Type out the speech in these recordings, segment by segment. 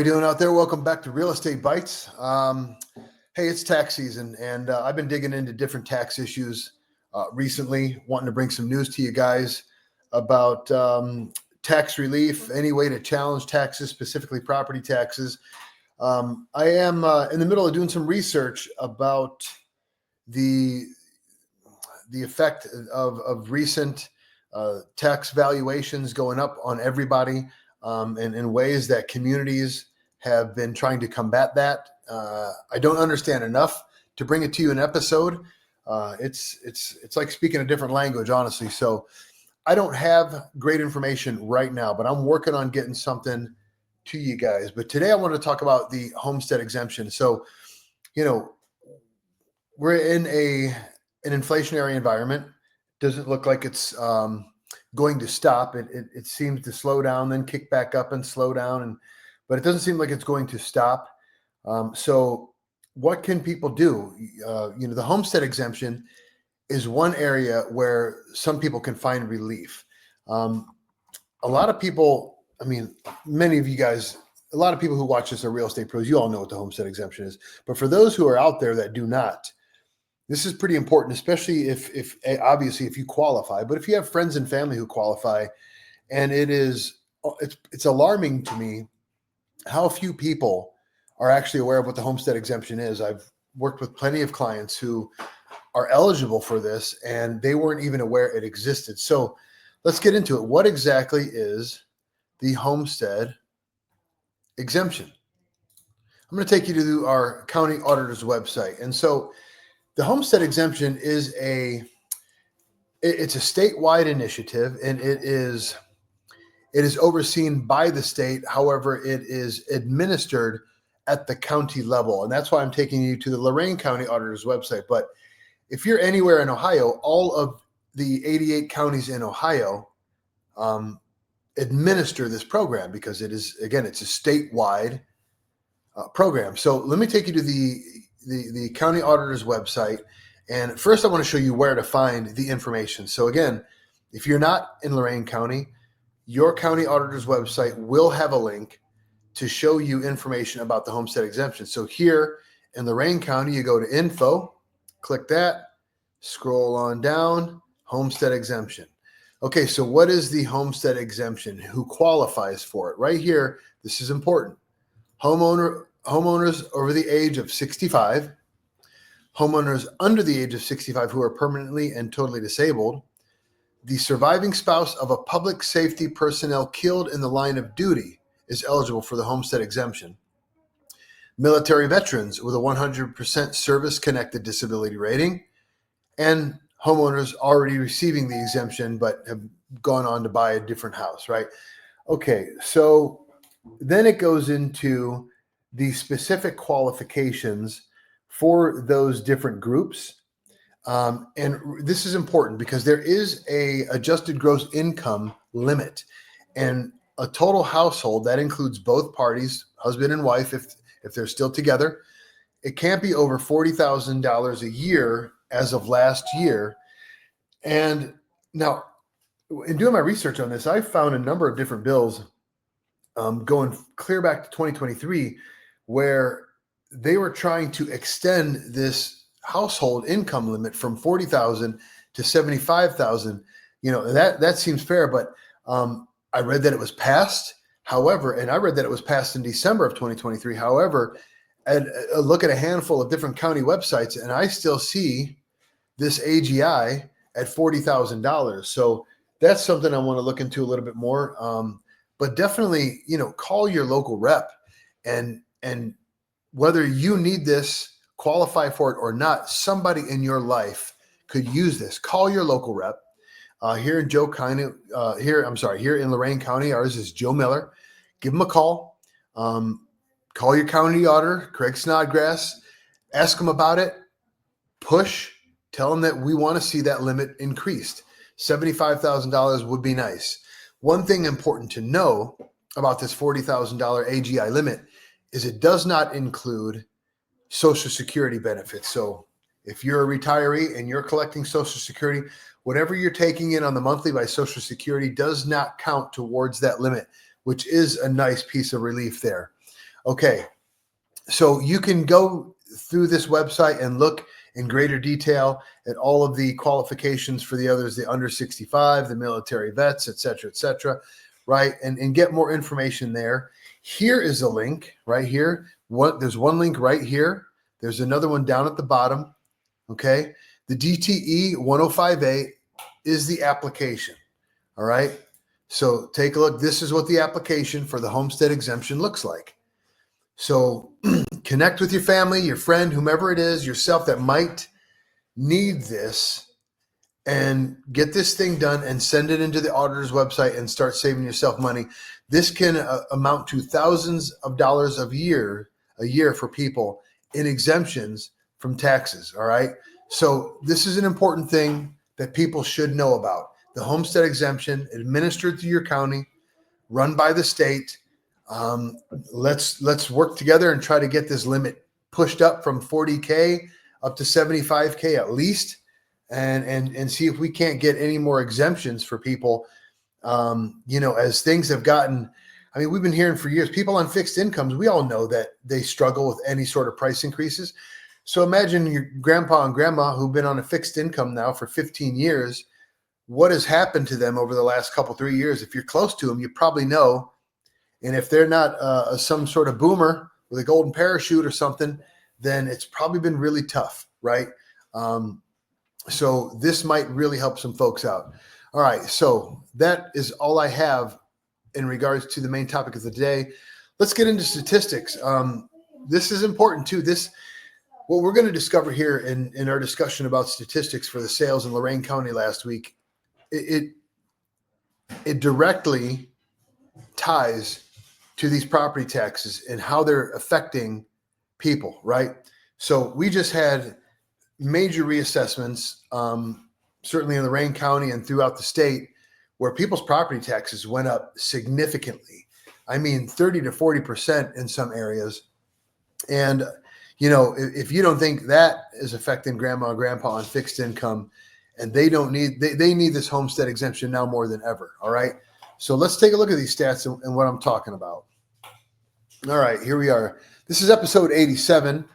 doing out there? Welcome back to Real Estate Bites. Hey, it's tax season, and I've been digging into different tax issues recently, wanting to bring some news to you guys about tax relief, any way to challenge taxes, specifically property taxes. I am in the middle of doing some research about the effect of recent tax valuations going up on everybody. And in ways that communities have been trying to combat that. I don't understand enough to bring it to you in an episode. It's like speaking a different language, honestly. So I don't have great information right now, but I'm working on getting something to you guys. But today I want to talk about the homestead exemption. So, we're in an inflationary environment. Doesn't look like it's going to stop. It seems to slow down, then kick back up and slow down, but it doesn't seem like it's going to stop. So what can people do? The homestead exemption is one area where some people can find relief. A lot of people, many of you guys, a lot of people who watch this are real estate pros. You all know what the homestead exemption is. But for those who are out there that do not, this is pretty important, especially if obviously if you qualify, but if you have friends and family who qualify, and it's alarming to me how few people are actually aware of what the homestead exemption is. I've worked with plenty of clients who are eligible for this and they weren't even aware it existed. So let's get into it. What exactly is the homestead exemption? I'm going to take you to our county auditor's website. And so the homestead exemption is it's a statewide initiative, and it is overseen by the state. However, it is administered at the county level, and that's why I'm taking you to the Lorain County Auditor's website. But if you're anywhere in Ohio, all of the 88 counties in Ohio administer this program because it's a statewide program. So let me take you to the county auditor's website. And first I want to show you where to find the information. So again, if you're not in Lorain County, your county auditor's website will have a link to show you information about the homestead exemption. So here in Lorain County, you go to info, click that, scroll on down, homestead exemption. Okay, so what is the homestead exemption? Who qualifies for it? Right here, this is important. Homeowners over the age of 65, homeowners under the age of 65 who are permanently and totally disabled, the surviving spouse of a public safety personnel killed in the line of duty is eligible for the homestead exemption. Military veterans with a 100% service-connected disability rating, and homeowners already receiving the exemption but have gone on to buy a different house, right? Okay, so then it goes into the specific qualifications for those different groups. And this is important because there is a adjusted gross income limit, and a total household that includes both parties, husband and wife, if they're still together, it can't be over $40,000 a year as of last year. And now in doing my research on this, I found a number of different bills going clear back to 2023, where they were trying to extend this household income limit from 40,000 to 75,000. That seems fair, but I read that it was passed. However, and I read that it was passed in December of 2023. However, and look at a handful of different county websites, and I still see this AGI at $40,000. So that's something I want to look into a little bit more. But definitely, call your local rep, and whether you need this, qualify for it or not, somebody in your life could use this. Call your local rep. Here in Lorain County, ours is Joe Miller. Give him a call. Call your county auditor, Craig Snodgrass. Ask him about it. Push. Tell him that we want to see that limit increased. $75,000 would be nice. One thing important to know about this $40,000 AGI limit is it does not include Social Security benefits. So if you're a retiree and you're collecting Social Security, whatever you're taking in on the monthly by Social Security does not count towards that limit, which is a nice piece of relief there. Okay, so you can go through this website and look in greater detail at all of the qualifications for the others, the under 65, the military vets, et cetera, right? And get more information there. Here is a link right here. There's one link right here. There's another one down at the bottom. Okay. The DTE 105A is the application. All right. So take a look. This is what the application for the homestead exemption looks like. So connect with your family, your friend, whomever it is, yourself that might need this, and get this thing done and send it into the auditor's website and start saving yourself money. This can amount to thousands of dollars a year for people in exemptions from taxes. All right. So this is an important thing that people should know about. The homestead exemption administered through your county, run by the state. Let's work together and try to get this limit pushed up from 40K up to 75K at least, and see if we can't get any more exemptions for people. As things have gotten, I mean, we've been hearing for years, people on fixed incomes, we all know that they struggle with any sort of price increases. So imagine your grandpa and grandma who've been on a fixed income now for 15 years. What has happened to them over the last 3 years? If you're close to them, you probably know. And if they're not some sort of boomer with a golden parachute or something, then it's probably been really tough, right? So this might really help some folks out. All right, so that is all I have in regards to the main topic of the day. Let's get into statistics. This is important too. What we're going to discover here in our discussion about statistics for the sales in Lorain County last week, it directly ties to these property taxes and how they're affecting people, right? So we just had major reassessments, certainly in Lorain County and throughout the state, where people's property taxes went up significantly. I mean, 30 to 40% in some areas. And, if you don't think that is affecting grandma and grandpa on fixed income, and they need this homestead exemption now more than ever. All right. So let's take a look at these stats and what I'm talking about. All right, here we are. This is episode 87.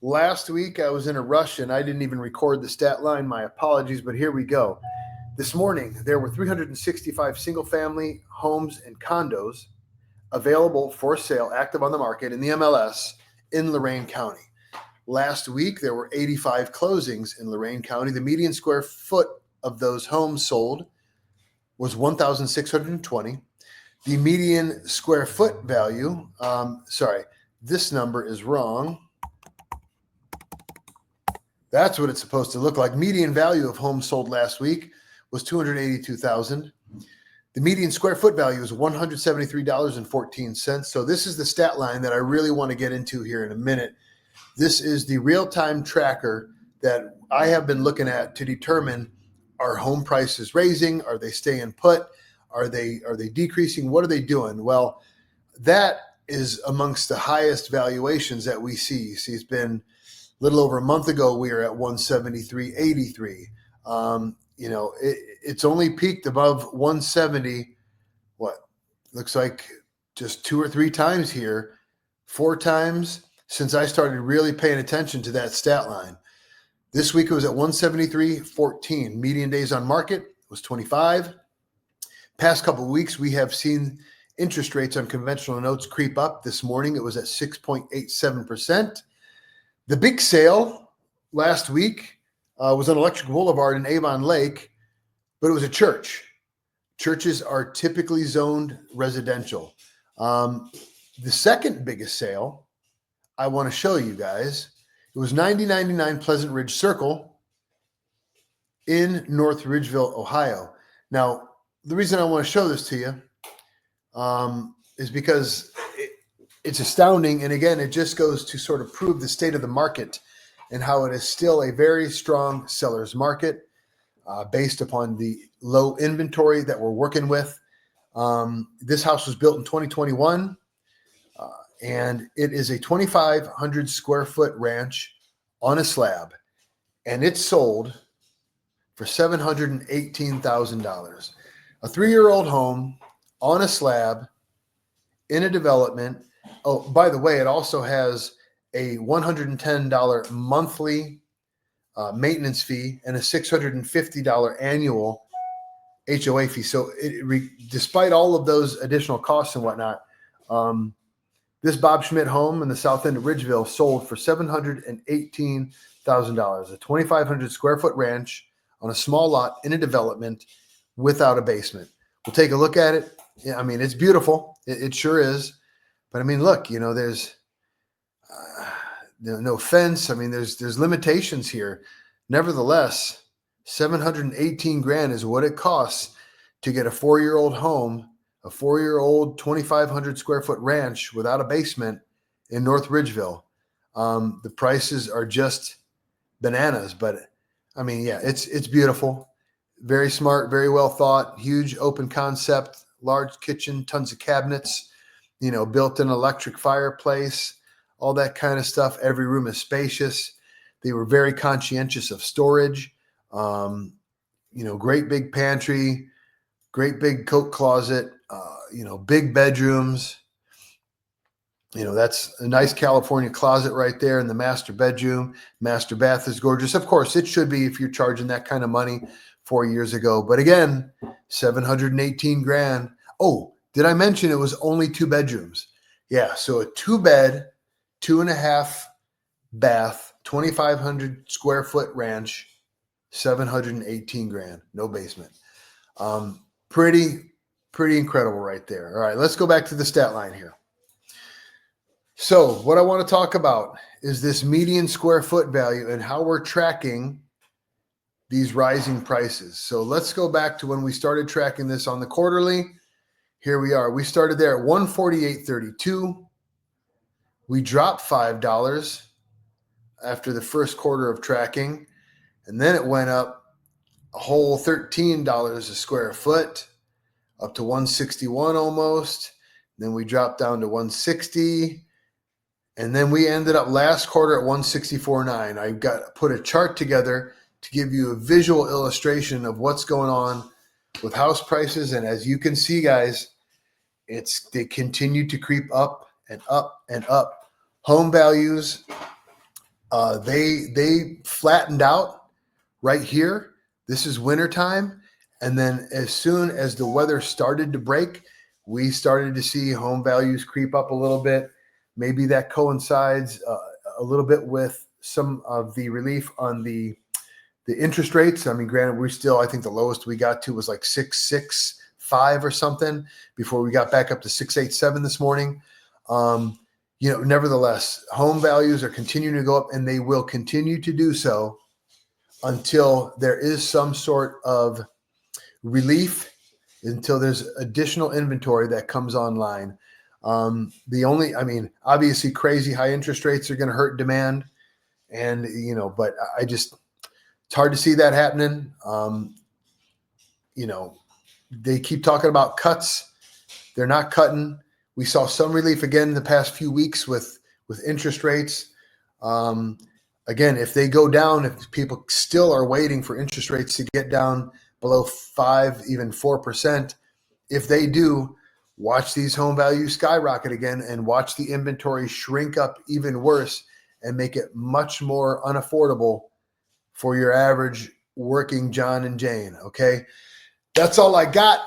Last week I was in a rush and I didn't even record the stat line. My apologies, but here we go. This morning, there were 365 single-family homes and condos available for sale, active on the market in the MLS in Lorain County. Last week, there were 85 closings in Lorain County. The median square foot of those homes sold was 1,620. The median square foot value, this number is wrong. That's what it's supposed to look like. Median value of homes sold last week was $282,000. The median square foot value is $173.14. So this is the stat line that I really want to get into here in a minute. This is the real-time tracker that I have been looking at to determine, are home prices raising? Are they staying put? Are they decreasing? What are they doing? Well, that is amongst the highest valuations that we see. You see, it's been a little over a month ago, we were at 173.83. It's only peaked above 170. What looks like just 2 or 3 times here, 4 times since I started really paying attention to that stat line. This week it was at 173.14. Median days on market was 25. Past couple of weeks, we have seen interest rates on conventional notes creep up. This morning, it was at 6.87%. The big sale last week was on Electric Boulevard in Avon Lake, but it was a church. Churches are typically zoned residential. The second biggest sale I want to show you guys, it was 9099 Pleasant Ridge Circle in North Ridgeville, Ohio. Now, the reason I want to show this to you is because it's astounding. And again, it just goes to sort of prove the state of the market and how it is still a very strong seller's market based upon the low inventory that we're working with. This house was built in 2021, and it is a 2,500 square foot ranch on a slab, and it's sold for $718,000. A 3-year-old home on a slab in a development Oh, by the way, it also has a $110 monthly maintenance fee and a $650 annual HOA fee. So despite all of those additional costs and whatnot, this Bob Schmidt home in the south end of Ridgeville sold for $718,000, a 2,500 square foot ranch on a small lot in a development without a basement. We'll take a look at it. Yeah, I mean, it's beautiful. It sure is. But I mean, look, there's no fence. I mean, there's limitations here. Nevertheless, 718 grand is what it costs to get a 4-year-old home, a 4-year-old 2,500 square foot ranch without a basement in North Ridgeville. The prices are just bananas, but I mean, yeah, it's beautiful, very smart, very well thought, huge open concept, large kitchen, tons of cabinets, built-in electric fireplace, all that kind of stuff. Every room is spacious. They were very conscientious of storage. Great big pantry, great big coat closet, big bedrooms. That's a nice California closet right there in the master bedroom. Master bath is gorgeous. Of course, it should be if you're charging that kind of money 4 years ago. But again, 718 grand. Oh, did I mention it was only 2 bedrooms? Yeah, so a 2-bed, 2.5 bath, 2,500 square foot ranch, 718 grand, no basement. Pretty incredible right there. All right, let's go back to the stat line here. So what I want to talk about is this median square foot value and how we're tracking these rising prices. So let's go back to when we started tracking this on the quarterly. Here we are. We started there at $148.32. We dropped $5 after the first quarter of tracking, and then it went up a whole $13 a square foot, up to $161 almost. Then we dropped down to $160, and then we ended up last quarter at $164.9. I put a chart together to give you a visual illustration of what's going on with house prices, and as you can see, guys, they continue to creep up and up and up. Home values, they flattened out right here. This is wintertime. And then as soon as the weather started to break, we started to see home values creep up a little bit. Maybe that coincides a little bit with some of the relief on the interest rates. I mean, granted, I think the lowest we got to was like 6.65 or something before we got back up to 6.87 this morning. Nevertheless, home values are continuing to go up, and they will continue to do so until there is some sort of relief, until there's additional inventory that comes online. Obviously crazy high interest rates are going to hurt demand, and, but it's hard to see that happening. They keep talking about cuts. They're not cutting. We saw some relief again in the past few weeks with interest rates. Again, if they go down, if people still are waiting for interest rates to get down below 5, even 4%, if they do, watch these home values skyrocket again and watch the inventory shrink up even worse and make it much more unaffordable for your average working John and Jane. Okay. That's all I got.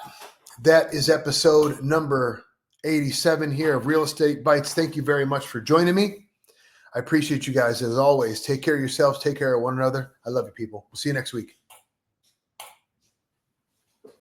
That is episode number 87 here of Real Estate Bites. Thank you very much for joining me. I appreciate you guys as always. Take care of yourselves. Take care of one another. I love you, people. We'll see you next week.